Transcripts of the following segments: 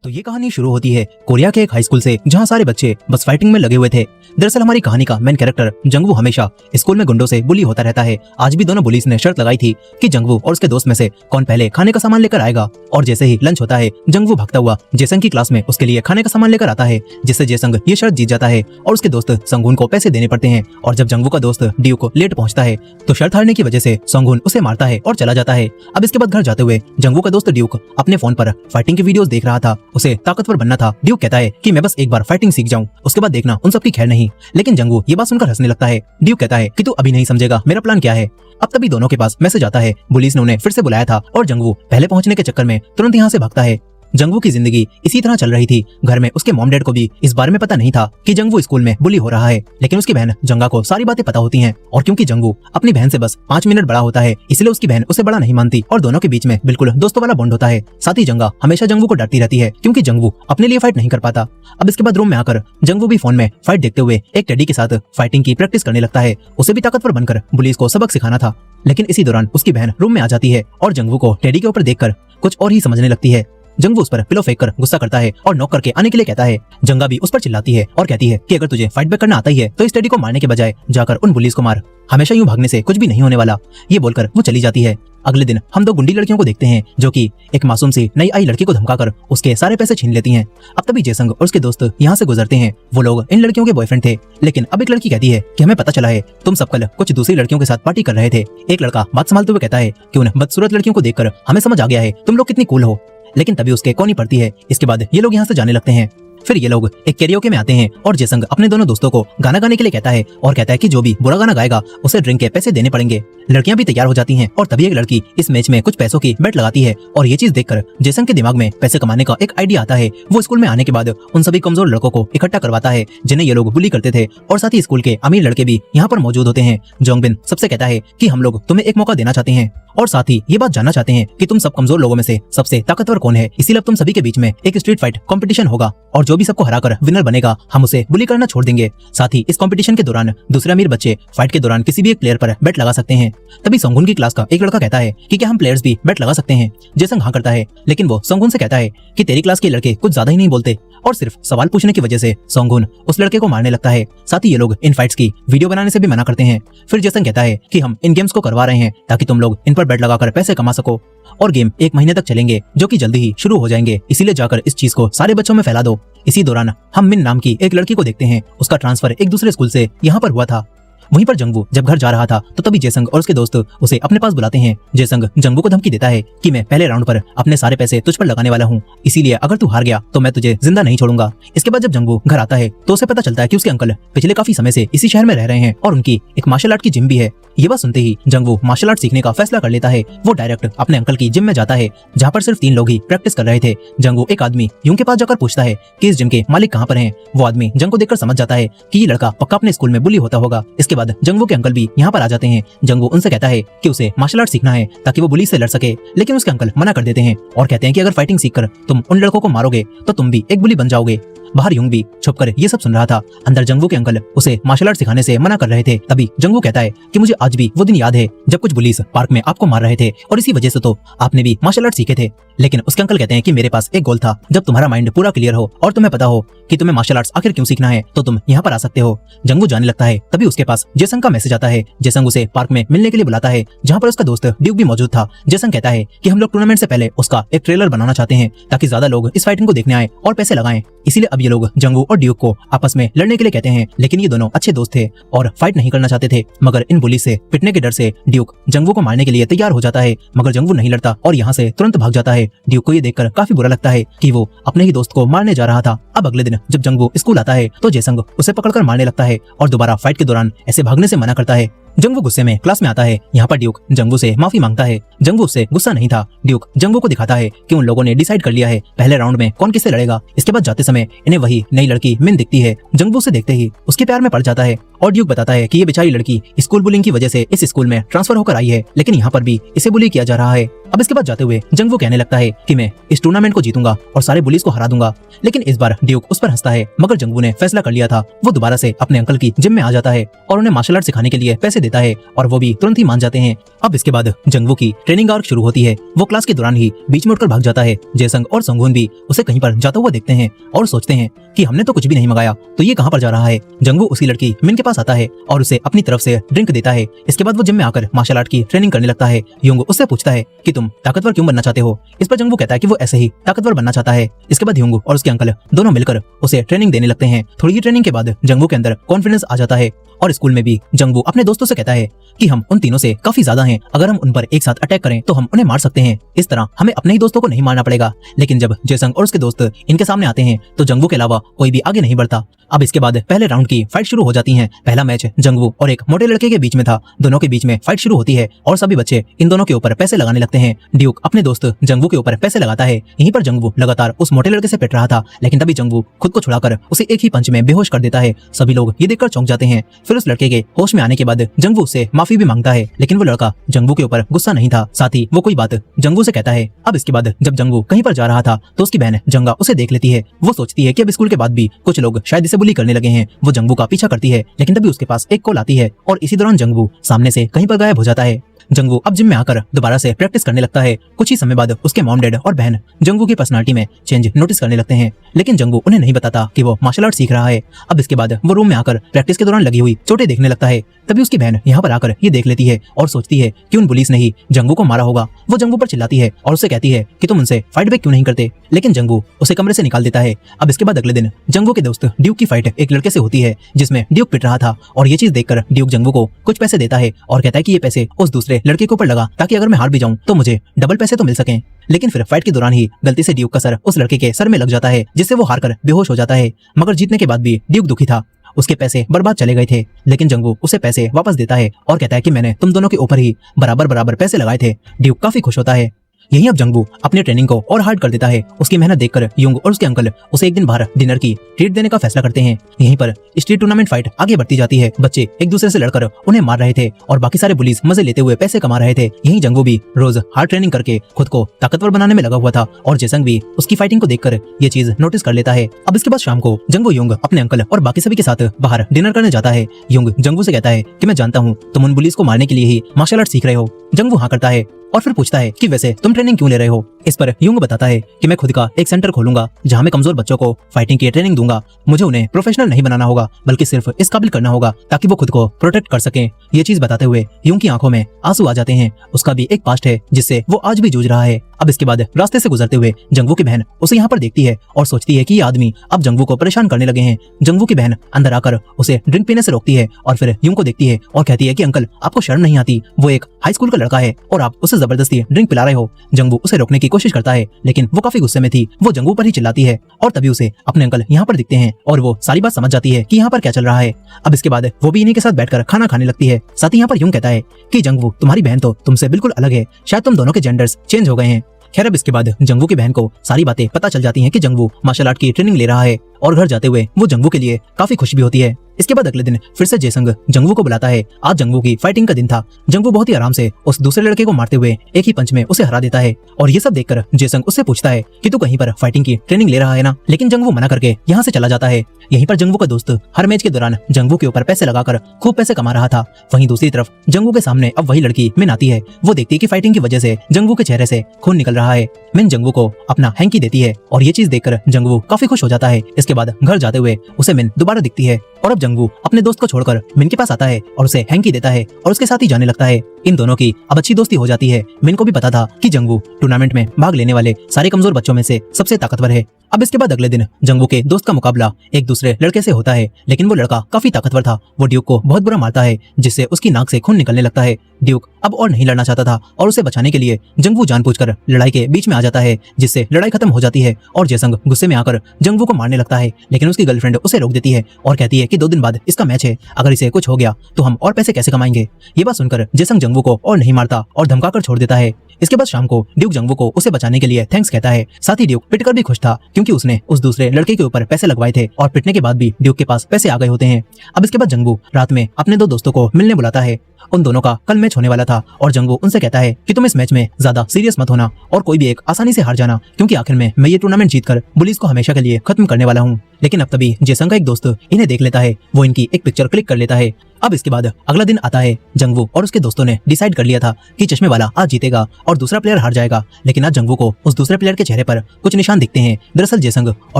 तो ये कहानी शुरू होती है कोरिया के एक हाई स्कूल से, जहाँ सारे बच्चे बस फाइटिंग में लगे हुए थे। दरअसल हमारी कहानी का मेन कैरेक्टर जंगवू हमेशा स्कूल में गुंडों से बुली होता रहता है। आज भी दोनों बुलीज ने शर्त लगाई थी कि जंगवू और उसके दोस्त में से कौन पहले खाने का सामान लेकर आएगा। और जैसे ही लंच होता है, जंगवू भागता हुआ जेसंग की क्लास में उसके लिए खाने का सामान लेकर आता है, जिससे जेसंग ये शर्त जीत जाता है और उसके दोस्त संगून को पैसे देने पड़ते हैं। और जब जंगवू का दोस्त ड्यूक लेट पहुंचता है तो शर्त हारने की वजह से संगून उसे मारता है और चला जाता है। अब इसके बाद घर जाते हुए जंगवू का दोस्त ड्यूक अपने फोन पर फाइटिंग की वीडियोस देख रहा था। उसे ताकतवर बनना था। ड्यूक कहता है कि मैं बस एक बार फाइटिंग सीख जाऊं, उसके बाद देखना उन सबकी खैर नहीं। लेकिन जंगवू ये बात सुनकर हंसने लगता है। ड्यूक कहता है कि तू अभी नहीं समझेगा मेरा प्लान क्या है। अब तभी दोनों के पास मैसेज आता है, पुलिस ने उन्हें फिर से बुलाया था और जंगवू पहले पहुंचने के चक्कर में तुरंत यहाँ से भागता है। जंगवू की जिंदगी इसी तरह चल रही थी। घर में उसके मॉम डैड को भी इस बारे में पता नहीं था कि जंगवू स्कूल में बुली हो रहा है, लेकिन उसकी बहन जंगा को सारी बातें पता होती हैं। और क्योंकि जंगवू अपनी बहन से बस 5 मिनट बड़ा होता है, इसलिए उसकी बहन उसे बड़ा नहीं मानती और दोनों के बीच में बिल्कुल दोस्तों वाला बॉन्ड होता है। साथ ही जंगा हमेशा जंगवू को डांटती रहती है क्योंकि जंगवू अपने लिए फाइट नहीं कर पाता। अब इसके बाद रूम में आकर जंगवू भी फोन में फाइट देखते हुए एक टेडी के साथ फाइटिंग की प्रैक्टिस करने लगता है। उसे भी ताकतवर बनकर पुलिस को सबक सिखाना था। लेकिन इसी दौरान उसकी बहन रूम में आ जाती है और जंगवू को टेडी के ऊपर देखकर कुछ और ही समझने लगती है। जंगवू उस पर पिलो फेंक कर गुस्सा करता है और नॉक करके आने के लिए कहता है। जंगा भी उस पर चिल्लाती है और कहती है कि अगर तुझे फाइट बैक करना आता ही है तो इस टेडी को मारने के बजाय जाकर उन पुलिस को मार, हमेशा यूं भागने से कुछ भी नहीं होने वाला। ये बोलकर वो चली जाती है। अगले दिन हम 2 गुंडी लड़कियों को देखते हैं जो कि एक मासूम सी नई आई लड़की को धमकाकर उसके सारे पैसे छीन लेती हैं। अब तभी जेसंग और उसके दोस्त यहाँ से गुजरते हैं। वो लोग इन लड़कियों के बॉयफ्रेंड थे, लेकिन अब एक लड़की कहती है कि हमें पता चला है तुम सब कल कुछ दूसरी लड़कियों के साथ पार्टी कर रहे थे। एक लड़का बात संभालते हुए कहता है कि उन बदसूरत लड़कियों को देखकर हमें समझ आ गया है तुम लोग कितनी कूल हो। लेकिन तभी उसके कोनी पड़ती है। इसके बाद ये लोग यहाँ से जाने लगते हैं। फिर ये लोग एक कैरियोके में आते हैं और जेसंग अपने दोनों दोस्तों को गाना गाने के लिए कहता है और कहता है कि जो भी बुरा गाना गाएगा उसे ड्रिंक के पैसे देने पड़ेंगे। लड़कियां भी तैयार हो जाती हैं और तभी एक लड़की इस मैच में कुछ पैसों की बेट लगाती है और ये चीज देखकर जेसंग के दिमाग में पैसे कमाने का एक आइडिया आता है। वो स्कूल में आने के बाद उन सभी कमजोर लड़कों को इकट्ठा करवाता है जिन्हें ये लोग बुली करते थे और साथ ही स्कूल के अमीर लड़के भी यहाँ पर मौजूद होते हैं। जोंगबिन सबसे कहता है कि हम लोग तुम्हें एक मौका देना चाहते हैं और साथ ही ये बात जानना चाहते हैं कि तुम सब कमजोर लोगों में से सबसे ताकतवर कौन है। इसीलिए तुम सभी के बीच में एक स्ट्रीट फाइट कंपटीशन होगा और जो भी सबको हराकर विनर बनेगा हम उसे बुली करना छोड़ देंगे। साथ ही इस कंपटीशन के दौरान दूसरे अमीर बच्चे फाइट के दौरान किसी भी एक प्लेयर पर बेट लगा सकते हैं। तभी संगुन की क्लास का एक लड़का कहता है कि क्या हम प्लेयर्स भी बेट लगा सकते हैं। जेसंग हाँ करता है, लेकिन वो संगुन से कहता है कि तेरी क्लास के लड़के कुछ ज्यादा ही नहीं बोलते और सिर्फ सवाल पूछने की वजह से संगुन उस लड़के को मारने लगता है। साथ ही ये लोग इन फाइट्स की वीडियो बनाने से भी मना करते हैं। फिर जेसंग कहता है कि हम इन गेम्स को करवा रहे हैं ताकि तुम लोग इन पर बेट लगाकर पैसे कमा सको और गेम 1 महीने तक चलेंगे जो कि जल्दी ही शुरू हो जाएंगे, इसीलिए जाकर इस चीज को सारे बच्चों में फैला दो। इसी दौरान हम मिन नाम की एक लड़की को देखते हैं। उसका ट्रांसफर एक दूसरे स्कूल से यहाँ पर हुआ था। वहीं पर जंगवू जब घर जा रहा था तो तभी जेसंग और उसके दोस्त उसे अपने पास बुलाते हैं। जेसंग जंगवू को धमकी देता है कि मैं पहले राउंड पर अपने सारे पैसे तुझ पर लगाने वाला हूँ, इसीलिए अगर तू हार गया तो मैं तुझे जिंदा नहीं छोड़ूंगा। इसके बाद जब जंगवू घर आता है तो उसे पता चलता है कि उसके अंकल पिछले काफी समय से इसी शहर में रह रहे हैं और उनकी एक मार्शल आर्ट की जिम भी है। ये बात सुनते ही जंगवू मार्शल आर्ट सीखने का फैसला कर लेता है। वो डायरेक्ट अपने अंकल की जिम में जाता है जहाँ पर सिर्फ 3 लोग ही प्रैक्टिस कर रहे थे। जंगवू एक आदमी यूं के पास जाकर पूछता है कि इस जिम के मालिक कहाँ पर हैं। वो आदमी जंग को देखकर समझ जाता है कि ये लड़का पक्का अपने स्कूल में बुली होता होगा। इसके बाद जंगवू के अंकल भी यहाँ पर आ जाते हैं। जंगवू उनसे कहता है कि उसे मार्शल आर्ट सीखना है ताकि वो बुली से लड़ सके, लेकिन उसके अंकल मना कर देते हैं और कहते हैं कि अगर फाइटिंग सीखकर तुम उन लड़कों को मारोगे तो तुम भी एक बुली बन जाओगे। बाहर यूंग भी छुपकर ये सब सुन रहा था। अंदर जंगवू के अंकल उसे मार्शल आर्ट सिखाने से मना कर रहे थे। तभी जंगवू कहता है कि मुझे आज भी वो दिन याद है जब कुछ पुलिस पार्क में आपको मार रहे थे और इसी वजह से तो आपने भी मार्शल आर्ट सीखे थे। लेकिन उसके अंकल कहते हैं कि मेरे पास एक गोल था, जब तुम्हारा माइंड पूरा क्लियर हो और तुम्हें पता हो कि तुम्हें मार्शल आर्ट्स आखिर क्यों सीखना है तो तुम यहाँ पर आ सकते हो। जंगवू जाने लगता है। तभी उसके पास जेसंग का मैसेज आता है। जेसंग उसे पार्क में मिलने के लिए बुलाता है जहाँ पर उसका दोस्त ड्यूक भी मौजूद था। जेसंग कहता है कि हम लोग टूर्नामेंट से पहले उसका एक ट्रेलर बनाना चाहते हैं ताकि ज्यादा लोग इस फाइटिंग को देखने आए और पैसे लगाएं। इसीलिए अब ये लोग जंगवू और ड्यूक को आपस में लड़ने के लिए कहते हैं, लेकिन ये दोनों अच्छे दोस्त थे और फाइट नहीं करना चाहते थे। मगर इन पुलिस से पिटने के डर से ड्यूक जंगवू को मारने के लिए तैयार हो जाता है, मगर जंगवू नहीं लड़ता और यहाँ से तुरंत भाग जाता है। ड्यूक को ये देखकर काफी बुरा लगता है कि वो अपने ही दोस्त को मारने जा रहा था। अब अगले दिन जब जंगवू स्कूल आता है तो जेसंग उसे पकड़कर मारने लगता है और दोबारा फाइट के दौरान ऐसे भागने से मना करता है। जंगवू गुस्से में क्लास में आता है। यहाँ पर ड्यूक जंगवू से माफी मांगता है। जंगवू उससे गुस्सा नहीं था। ड्यूक जंगवू को दिखाता है कि उन लोगों ने डिसाइड कर लिया है पहले राउंड में कौन किससे लड़ेगा। इसके बाद जाते समय इन्हें वही नई लड़की मिन दिखती है। जंगवू से देखते ही उसके प्यार में पड़ जाता है और ड्यूक बताता है कि ये बेचारी लड़की स्कूल बुलिंग की वजह से इस स्कूल में ट्रांसफर होकर आई है, लेकिन यहाँ पर भी इसे बुली किया जा रहा है। अब इसके बाद जाते हुए जंगवू कहने लगता है कि मैं इस टूर्नामेंट को जीतूंगा और सारे बुलीज को हरा दूंगा, लेकिन इस बार ड्यूक उस पर हंसता है। मगर जंगवू ने फैसला कर लिया था। वो दोबारा से अपने अंकल की जिम में आ जाता है और उन्हें मार्शल आर्ट सिखाने के लिए पैसे देता है और वो भी तुरंत ही मान जाते हैं। अब इसके बाद जंगवू की ट्रेनिंग आर्क शुरू होती है। वो क्लास के दौरान ही बीच में उठकर भाग जाता है। जेसंग और संगून भी उसे कहीं पर जाता हुआ देखते हैं और सोचते हैं कि हमने तो कुछ भी नहीं मंगाया, तो ये कहाँ पर जा रहा है। जंगवू उसी लड़की मिन के पास आता है और उसे अपनी तरफ से ड्रिंक देता है। इसके बाद वो जिम में आकर मार्शल आर्ट की ट्रेनिंग करने लगता है। युंग उससे पूछता है कि तुम ताकतवर क्यों बनना चाहते हो। इस पर जंगवू कहता है कि वो ऐसे ही ताकतवर बनना चाहता है। इसके बाद युंग और उसके अंकल दोनों मिलकर उसे ट्रेनिंग देने लगते हैं। थोड़ी ही ट्रेनिंग के बाद जंगवू के अंदर कॉन्फिडेंस आ जाता है और स्कूल में भी जंगवू अपने दोस्तों से कहता है कि हम उन तीनों से काफी ज्यादा हैं, अगर हम उन पर एक साथ अटैक करें तो हम उन्हें मार सकते हैं। इस तरह हमें अपने ही दोस्तों को नहीं मारना पड़ेगा। लेकिन जब जेसंग और उसके दोस्त इनके सामने आते हैं तो जंगवू के अलावा कोई भी आगे नहीं बढ़ता। अब इसके बाद पहले राउंड की फाइट शुरू हो जाती है। पहला मैच जंगवू और एक मोटे लड़के के बीच में था। दोनों के बीच में फाइट शुरू होती है और सभी बच्चे इन दोनों के ऊपर पैसे लगाने लगते हैं। ड्यूक अपने दोस्त जंगवू के ऊपर पैसे लगाता है। यहीं पर जंगवू लगातार उस मोटे लड़के से पिट रहा था, लेकिन तभी जंगवू खुद को छुड़ाकर उसे एक ही पंच में बेहोश कर देता है। सभी लोग ये देखकर चौंक जाते हैं। फिर उस लड़के के होश में आने के बाद जंगवू उससे माफी भी मांगता है, लेकिन वो लड़का जंगवू के ऊपर गुस्सा नहीं था। साथ ही वो कोई बात जंगवू से कहता है। अब इसके बाद जब जंगवू कहीं पर जा रहा था तो उसकी बहन जंगा उसे देख लेती है। वो सोचती है कि अब स्कूल के बाद भी कुछ लोग शायद इसे बुली करने लगे हैं। वो जंगवू का पीछा करती है, लेकिन तभी उसके पास एक कॉल आती है और इसी दौरान जंगवू सामने से कहीं पर गायब हो जाता है। जंगवू अब जिम में आकर दोबारा से प्रैक्टिस करने लगता है। कुछ ही समय बाद उसके मॉम डैड और बहन जंगवू की पर्सनालिटी में चेंज नोटिस करने लगते हैं, लेकिन जंगवू उन्हें नहीं बताता कि वो मार्शल आर्ट सीख रहा है। अब इसके बाद वो रूम में आकर प्रैक्टिस के दौरान लगी हुई चोटें देखने लगता है। तभी उसकी बहन यहाँ पर आकर ये देख लेती है और सोचती है कि उन पुलिस ने ही जंगवू को मारा होगा। वो जंगवू पर चिल्लाती है और उसे कहती है कि तुम उनसे फाइट बैक क्यों नहीं करते, लेकिन जंगवू उसे कमरे से निकाल देता है। अब इसके बाद अगले दिन जंगवू के दोस्त ड्यूक की फाइट एक लड़के से होती है जिसमें ड्यूक पिट रहा था, और ये चीज देखकर ड्यूक जंगवू को कुछ पैसे देता है और कहता है कि ये पैसे उस दूसरे लड़के के ऊपर लगा ताकि अगर मैं हार भी जाऊं तो मुझे डबल पैसे तो मिल सकें। लेकिन फिर फाइट के दौरान ही गलती से ड्यूक का सर उस लड़के के सर में लग जाता है, जिससे वो हारकर बेहोश हो जाता है। मगर जीतने के बाद भी ड्यूक दुखी था। उसके पैसे बर्बाद चले गए थे, लेकिन जंगवू उसे पैसे वापस देता है और कहता है कि मैंने तुम दोनों के ऊपर ही बराबर पैसे लगाए थे। ड्यूक काफी खुश होता है। यहीं अब जंगवू अपने ट्रेनिंग को और हार्ड कर देता है। उसकी मेहनत देखकर युंग और उसके अंकल उसे एक दिन बाहर डिनर की ट्रीट देने का फैसला करते हैं। यहीं पर स्ट्रीट टूर्नामेंट फाइट आगे बढ़ती जाती है। बच्चे एक दूसरे से लड़कर उन्हें मार रहे थे और बाकी सारे पुलिस मजे लेते हुए पैसे कमा रहे थे। यहीं जंगवू भी रोज हार्ड ट्रेनिंग करके खुद को ताकतवर बनाने में लगा हुआ था और जेसंग भी उसकी फाइटिंग को देखकर ये चीज नोटिस कर लेता है। अब इसके बाद शाम को जंगवू युंग अपने अंकल और बाकी सभी के साथ बाहर डिनर करने जाता है। युंग जंगवू से कहता है कि मैं जानता हूँ तुम उन पुलिस को मारने के लिए ही मार्शल आर्ट सीख रहे हो। जंगवू हाँ करता है और फिर पूछता है कि वैसे तुम ट्रेनिंग क्यों ले रहे हो। इस पर युंग बताता है कि मैं खुद का एक सेंटर खोलूंगा जहां मैं कमजोर बच्चों को फाइटिंग की ट्रेनिंग दूंगा। मुझे उन्हें प्रोफेशनल नहीं बनाना होगा, बल्कि सिर्फ इस काबिल करना होगा ताकि वो खुद को प्रोटेक्ट कर सकें। ये चीज बताते हुए युंग की आंखों में आंसू आ जाते हैं। उसका भी एक पास्ट है जिससे वो आज भी जूझ रहा है। अब इसके बाद रास्ते से गुजरते हुए जंगवू की बहन उसे यहाँ पर देखती है और सोचती है कि ये आदमी अब जंगवू को परेशान करने लगे हैं। जंगवू की बहन अंदर आकर उसे ड्रिंक पीने से रोकती है और फिर युंग को देखती है और कहती है कि अंकल आपको शर्म नहीं आती, वो एक हाई स्कूल का लड़का है और आप उसे जबरदस्ती ड्रिंक पिला रहे हो। जंगवू उसे रोकने की कोशिश करता है, लेकिन वो काफी गुस्से में थी। वो जंगवू पर ही चिल्लाती है और तभी उसे अपने अंकल यहाँ पर दिखते हैं और वो सारी बात समझ जाती है कि यहाँ पर क्या चल रहा है। अब इसके बाद वो भी इन्हीं के साथ बैठकर खाना खाने लगती है। साथ ही यहाँ पर युंग कहता है कि जंगवू तुम्हारी बहन तो तुमसे बिल्कुल अलग है, शायद तुम दोनों के जेंडर्स चेंज हो गए हैं। खैर अब इसके बाद जंगवू की बहन को सारी बातें पता चल जाती हैं कि जंगवू मार्शल आर्ट की ट्रेनिंग ले रहा है और घर जाते हुए वो जंगवू के लिए काफी खुश भी होती है। इसके बाद अगले दिन फिर से जेसंग जंगवू को बुलाता है। आज जंगवू की फाइटिंग का दिन था। जंगवू बहुत ही आराम से उस दूसरे लड़के को मारते हुए एक ही पंच में उसे हरा देता है और ये सब देखकर जेसंग उससे पूछता है कि तू कहीं पर फाइटिंग की ट्रेनिंग ले रहा है ना, लेकिन जंगवू मना करके यहाँ से चला जाता है। यहीं पर जंगवू का दोस्त हर मैच के दौरान जंगवू के ऊपर पैसे लगाकर खूब पैसे कमा रहा था। वहीं दूसरी तरफ जंगवू के सामने अब वही लड़की मिन आती है। वो देखती है कि फाइटिंग की वजह से जंगवू के चेहरे से खून निकल रहा है। मिन जंगवू को अपना हैंकी देती है और ये चीज देखकर जंगवू काफी खुश हो जाता है। इसके बाद घर जाते हुए उसे मिन दोबारा दिखती है और अब जंगवू अपने दोस्त को छोड़कर मिन के पास आता है और उसे हैंकी देता है और उसके साथ ही जाने लगता है। इन दोनों की अब अच्छी दोस्ती हो जाती है। मिन को भी पता था कि जंगवू टूर्नामेंट में भाग लेने वाले सारे कमजोर बच्चों में से सबसे ताकतवर है। अब इसके बाद अगले दिन जंगवू के दोस्त का मुकाबला एक दूसरे लड़के से होता है, लेकिन वो लड़का काफी ताकतवर था। वो ड्यूक को बहुत बुरा मारता है जिससे उसकी नाक से खून निकलने लगता है। ड्यूक अब और नहीं लड़ना चाहता था और उसे बचाने के लिए जंगवू जानबूझकर लड़ाई के बीच में आ जाता है, जिससे लड़ाई खत्म हो जाती है और जेसंग गुस्से में आकर जंगवू को मारने लगता है। लेकिन उसकी गर्लफ्रेंड उसे रोक देती है और कहती है कि 2 दिन बाद इसका मैच है, अगर इसे कुछ हो गया तो हम और पैसे कैसे कमाएंगे। ये बात सुनकर जेसंग जंगवू को और नहीं मारता और धमकाकर छोड़ देता है। इसके बाद शाम को ड्यूक जंगवू को उसे बचाने के लिए थैंक्स कहता है। साथ ही ड्यूक पिटकर भी खुश था क्योंकि उसने उस दूसरे लड़के के ऊपर पैसे लगवाए थे और पिटने के बाद भी ड्यूक के पास पैसे आ गए होते हैं। अब इसके बाद जंगवू रात में अपने 2 दोस्तों को मिलने बुलाता है। उन दोनों का कल मैच होने वाला था और जंगवू उनसे कहता है कि तुम इस मैच में ज्यादा सीरियस मत होना और कोई भी एक आसानी से हार जाना, क्योंकि आखिर में मैं ये टूर्नामेंट जीतकर बुलीज को हमेशा के लिए खत्म करने वाला हूँ। लेकिन अब तभी जेसंग का एक दोस्त इन्हें देख लेता है, वो इनकी एक पिक्चर क्लिक कर लेता है। अब इसके बाद अगला दिन आता है। जंगवू और उसके दोस्तों ने डिसाइड कर लिया था कि चश्मे वाला आज जीतेगा और दूसरा प्लेयर हार जाएगा, लेकिन आज जंगवू को उस दूसरे प्लेयर के चेहरे पर कुछ निशान दिखते हैं। दरअसल जेसंग और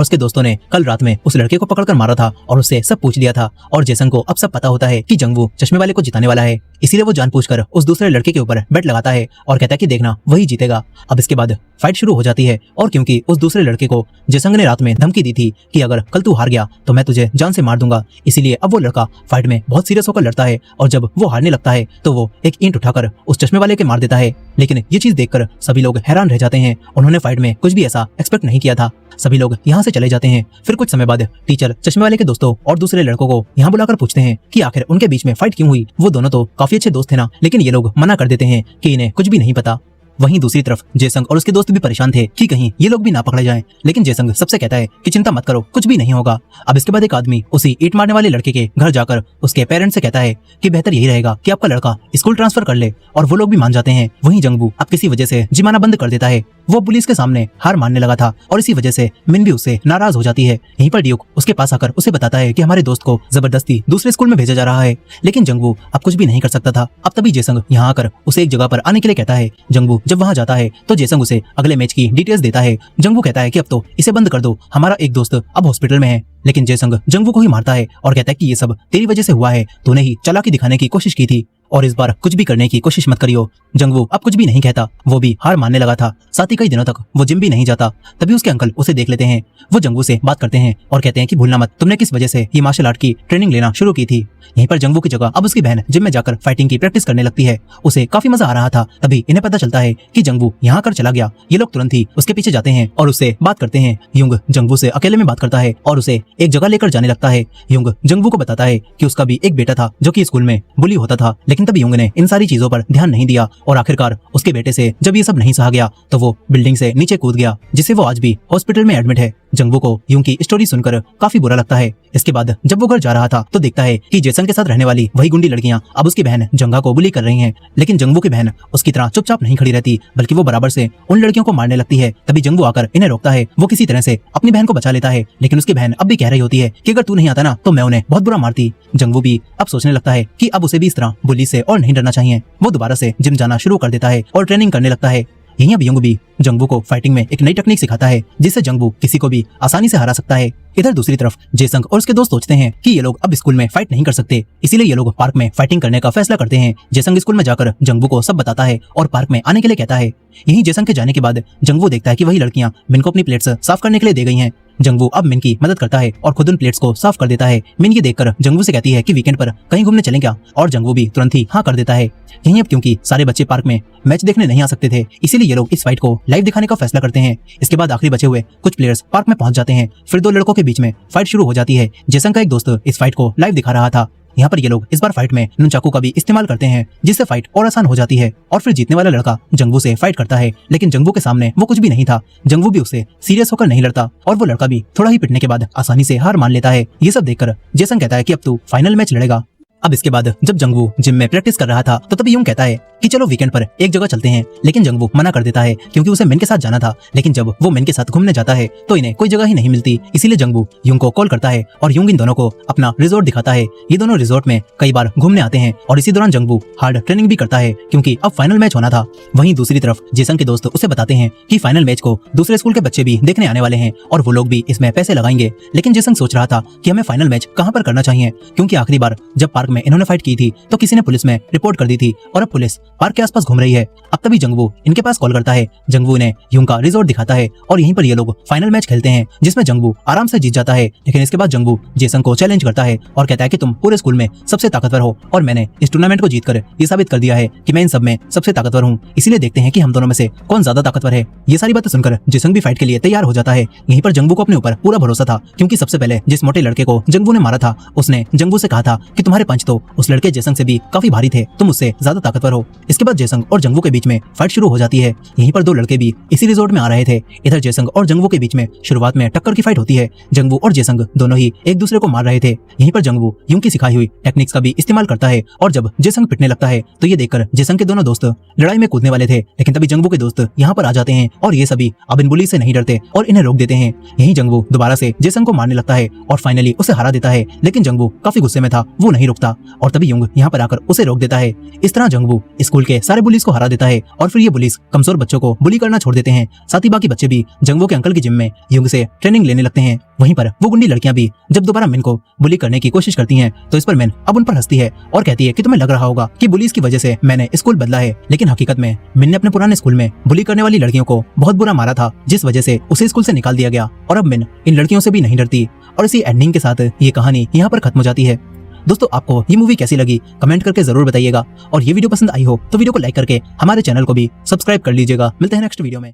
उसके दोस्तों ने कल रात में उस लड़के को पकड़कर मारा था और उससे सब पूछ लिया था और जेसंग को अब सब पता होता है कि जंगवू चश्मे वाले को जिताने वाला है। इसीलिए वो जानबूझकर उस दूसरे लड़के के ऊपर बेट लगाता है और कहता है कि देखना वही जीतेगा। अब इसके बाद फाइट शुरू हो जाती है और क्योंकि उस दूसरे लड़के को जेसंग ने रात में धमकी दी थी कि अगर कल तू हार गया तो मैं तुझे जान से मार दूंगा, इसीलिए अब वो लड़का फाइट में बहुत सीरियस होकर लड़ता है और जब वो हारने लगता है तो वो एक ईंट उठाकर उस चश्मे वाले के मार देता है। लेकिन ये चीज देखकर सभी लोग हैरान रह जाते हैं। उन्होंने फाइट में कुछ भी ऐसा एक्सपेक्ट नहीं किया था। सभी लोग यहाँ से चले जाते हैं। फिर कुछ समय बाद टीचर चश्मे वाले के दोस्तों और दूसरे लड़कों को यहाँ बुलाकर पूछते हैं कि आखिर उनके बीच में फाइट क्यों हुई। वो दोनों तो काफी अच्छे दोस्त थे ना, लेकिन ये लोग मना कर देते हैं कि इन्हें कुछ भी नहीं पता। वहीं दूसरी तरफ जेसंग और उसके दोस्त भी परेशान थे कि कहीं ये लोग भी ना पकड़े जाएं, लेकिन जेसंग सबसे कहता है कि चिंता मत करो, कुछ भी नहीं होगा। अब इसके बाद एक आदमी उसी ईंट मारने वाले लड़के के घर जाकर उसके पेरेंट्स से कहता है कि बेहतर यही रहेगा कि आपका लड़का स्कूल ट्रांसफर कर ले, और वो लोग भी मान जाते हैं। वहीं जंगवू अब किसी वजह से जिम आना बंद कर देता है। वो पुलिस के सामने हार मानने लगा था और इसी वजह से मिन भी उससे नाराज हो जाती है। यहीं पर ड्यूक उसके पास आकर उसे बताता है कि हमारे दोस्त को जबरदस्ती दूसरे स्कूल में भेजा जा रहा है, लेकिन जंगवू अब कुछ भी नहीं कर सकता था। अब तभी जेसंग यहाँ आकर उसे एक जगह पर आने के लिए कहता है। जंगवू जब वहाँ जाता है तो जेसंग उसे अगले मैच की डिटेल्स देता है। जंगवू कहता है कि अब तो इसे बंद कर दो, हमारा एक दोस्त अब हॉस्पिटल में है। लेकिन जेसंग जंगवू को ही मारता है और कहता है कि ये सब तेरी वजह से हुआ है, तूने ही चालाकी दिखाने की कोशिश की थी और इस बार कुछ भी करने की कोशिश मत करियो। जंगवू अब कुछ भी नहीं कहता, वो भी हार मानने लगा था। साथ ही कई दिनों तक वो जिम भी नहीं जाता। तभी उसके अंकल उसे देख लेते हैं। वो जंगवू से बात करते हैं और कहते हैं कि भूलना मत तुमने किस वजह से ये मार्शल आर्ट की ट्रेनिंग लेना शुरू की थी। यहीं पर जंगवू की जगह अब उसकी बहन जिम में जाकर फाइटिंग की प्रैक्टिस करने लगती है। उसे काफी मजा आ रहा था। तभी इन्हें पता चलता है कि जंगवू यहाँ कर चला गया। ये लोग तुरंत ही उसके पीछे जाते हैं और उससे बात करते हैं। युंग जंगवू से अकेले में बात करता है और उसे एक जगह लेकर जाने लगता है। युंग जंगवू को बताता है कि उसका भी एक बेटा था जो कि स्कूल में बुली होता था, लेकिन तभी युंग ने इन सारी चीजों पर ध्यान नहीं दिया और आखिरकार उसके बेटे से जब ये सब नहीं सहा गया तो वो बिल्डिंग से नीचे कूद गया, जिससे वो आज भी हॉस्पिटल में एडमिट है। जंगवू को युंग की स्टोरी सुनकर काफी बुरा लगता है। इसके बाद जब वो घर जा रहा था तो देखता है कि जेसन के साथ रहने वाली वही गुंडी लड़कियां अब उसकी बहन जंगा को बुली कर रही हैं। लेकिन जंगवू की बहन उसकी तरह चुपचाप नहीं खड़ी रहती, बल्कि वो बराबर से उन लड़कियों को मारने लगती है। तभी जंगवू आकर इन्हें रोकता है। वो किसी तरह से अपनी बहन को बचा लेता है, लेकिन उसकी बहन अब भी कह रही होती है कि अगर तू नहीं आता ना तो मैं उन्हें बहुत बुरा मारती। जंगवू भी अब सोचने लगता है कि अब उसे भी इस तरह बुली से और नहीं डरना चाहिए। वो दोबारा से जिम जाना शुरू कर देता है और ट्रेनिंग करने लगता है। यहीं अब युंग भी जंगवू को फाइटिंग में एक नई टेक्निक सिखाता है, जिससे जंगवू किसी को भी आसानी से हरा सकता है। इधर दूसरी तरफ जेसंग और उसके दोस्त सोचते हैं कि ये लोग अब स्कूल में फाइट नहीं कर सकते, इसीलिए ये लोग पार्क में फाइटिंग करने का फैसला करते हैं। जेसंग स्कूल में जाकर जंगवू को सब बताता है और पार्क में आने के लिए कहता है। यहीं जेसंग के जाने के बाद जंगवू देखता है कि वही लड़कियां मिन को अपनी प्लेट्स साफ करने के लिए दे गई हैं। जंगवू अब मिन की मदद करता है और खुद उन प्लेट्स को साफ कर देता है। मिन ये देखकर जंगवू से कहती है कि वीकेंड पर कहीं घूमने चलें क्या, और जंगवू भी तुरंत ही हाँ कर देता है। यहीं अब क्योंकि सारे बच्चे पार्क में मैच देखने नहीं आ सकते थे, इसीलिए ये लोग इस फाइट को लाइव दिखाने का फैसला करते हैं। इसके बाद आखिरी बचे हुए कुछ प्लेयर्स पार्क में पहुंच जाते हैं। फिर 2 लड़कों के बीच में फाइट शुरू हो जाती है। जेसन का एक दोस्त इस फाइट को लाइव दिखा रहा था। यहाँ पर ये लोग इस बार फाइट में नूनचाकू का भी इस्तेमाल करते हैं, जिससे फाइट और आसान हो जाती है। और फिर जीतने वाला लड़का जंगवू से फाइट करता है, लेकिन जंगवू के सामने वो कुछ भी नहीं था। जंगवू भी उससे सीरियस होकर नहीं लड़ता और वो लड़का भी थोड़ा ही पिटने के बाद आसानी से हार मान लेता है। ये सब देखकर जेसन कहता है कि अब तू फाइनल मैच लड़ेगा। अब इसके बाद जब जंगवू जिम में प्रैक्टिस कर रहा था तो तभी युंग कहता है कि चलो वीकेंड पर एक जगह चलते हैं, लेकिन जंगवू मना कर देता है क्योंकि उसे मिन के साथ जाना था। लेकिन जब वो मिन के साथ घूमने जाता है तो इन्हें कोई जगह ही नहीं मिलती, इसीलिए जंगवू युंग को कॉल करता है और युंग इन दोनों को अपना रिजॉर्ट दिखाता है। ये दोनों रिजॉर्ट में कई बार घूमने आते हैं और इसी दौरान जंगवू हार्ड ट्रेनिंग भी करता है क्योंकि अब फाइनल मैच होना था। वहीं दूसरी तरफ जेसन के दोस्त उसे बताते हैं कि फाइनल मैच को दूसरे स्कूल के बच्चे भी देखने आने वाले हैं और वो लोग भी इसमें पैसे लगाएंगे। लेकिन जेसन सोच रहा था कि हमें फाइनल मैच कहाँ पर करना चाहिए, क्योंकि आखिरी बार जब पार्क पार्क में इन्होंने फाइट की थी तो किसी ने पुलिस में रिपोर्ट कर दी थी और अब पुलिस पार्क के आसपास घूम रही है। अब तभी जंगवू इनके पास कॉल करता है। जंगवू इन्हें यूंग का रिजॉर्ट दिखाता है और यहीं पर ये लोग फाइनल मैच खेलते हैं जिसमें जंगवू आराम से जीत जाता है। लेकिन इसके बाद जंगवू जेसन को चैलेंज करता है और कहता है कि तुम पूरे स्कूल में सबसे ताकतवर हो और मैंने इस टूर्नामेंट को जीतकर ये साबित कर दिया है कि मैं इन सब में सबसे ताकतवर हूँ। इसीलिए देखते हैं कि हम दोनों में से कौन ज्यादा ताकतवर है। ये सारी बातें सुनकर जेसन भी फाइट के लिए तैयार हो जाता है। यहीं पर जंगवू को अपने ऊपर पूरा भरोसा था क्योंकि सबसे पहले जिस मोटे लड़के को जंगवू ने मारा था उसने जंगवू से कहा था कि तुम्हारे पंच तो उस लड़के जेसन से भी काफी भारी थे, तुम उससे ज्यादा ताकतवर हो। इसके बाद जेसन और जंगवू के बीच में फाइट शुरू हो जाती है। यहीं पर दो लड़के भी इसी रिजॉर्ट में आ रहे थे। इधर जेसन और जंगवू के बीच में शुरुआत में टक्कर की फाइट होती है। जंगवू और जेसन दोनों ही एक दूसरे को मार रहे थे। यहीं पर जंगवू यूं की सिखाई हुई टेक्निक्स का भी इस्तेमाल करता है और जब जेसन पिटने लगता है तो ये देखकर जेसन के दोनों दोस्त लड़ाई में कूदने वाले थे, लेकिन तभी जंगवू के दोस्त यहाँ पर आ जाते हैं और ये सभी अब इन बुली से नहीं डरते और इन्हें रोक देते हैं। यहीं जंगवू दोबारा से जेसन को मारने लगता है और फाइनली उसे हरा देता है, लेकिन जंगवू काफी गुस्से में था, वो नहीं रुकता और तभी यूंग यहाँ पर आकर उसे रोक देता है। इस तरह जंगवू स्कूल के सारे बुलीज को हरा देता है और फिर ये बुलीज कमजोर बच्चों को बुली करना छोड़ देते हैं। साथ ही बाकी बच्चे भी जंगवू के अंकल की जिम में यूंग से ट्रेनिंग लेने लगते हैं। वहीं पर वो गुंडी लड़कियां भी जब दोबारा मिन को बुली करने की कोशिश करती हैं तो इस पर मिन अब उन पर हंसती है और कहती है कि तुम्हें लग रहा होगा कि बुलीज की वजह से मैंने स्कूल बदला है, लेकिन हकीकत में मिन ने अपने पुराने स्कूल में बुली करने वाली लड़कियों को बहुत बुरा मारा था जिस वजह से उसे स्कूल से निकाल दिया गया और अब मिन इन लड़कियों से भी नहीं डरती। और इसी एंडिंग के साथ ये कहानी यहाँ पर खत्म हो जाती है। दोस्तों आपको ये मूवी कैसी लगी कमेंट करके जरूर बताइएगा और ये वीडियो पसंद आई हो तो वीडियो को लाइक करके हमारे चैनल को भी सब्सक्राइब कर लीजिएगा। मिलते हैं नेक्स्ट वीडियो में।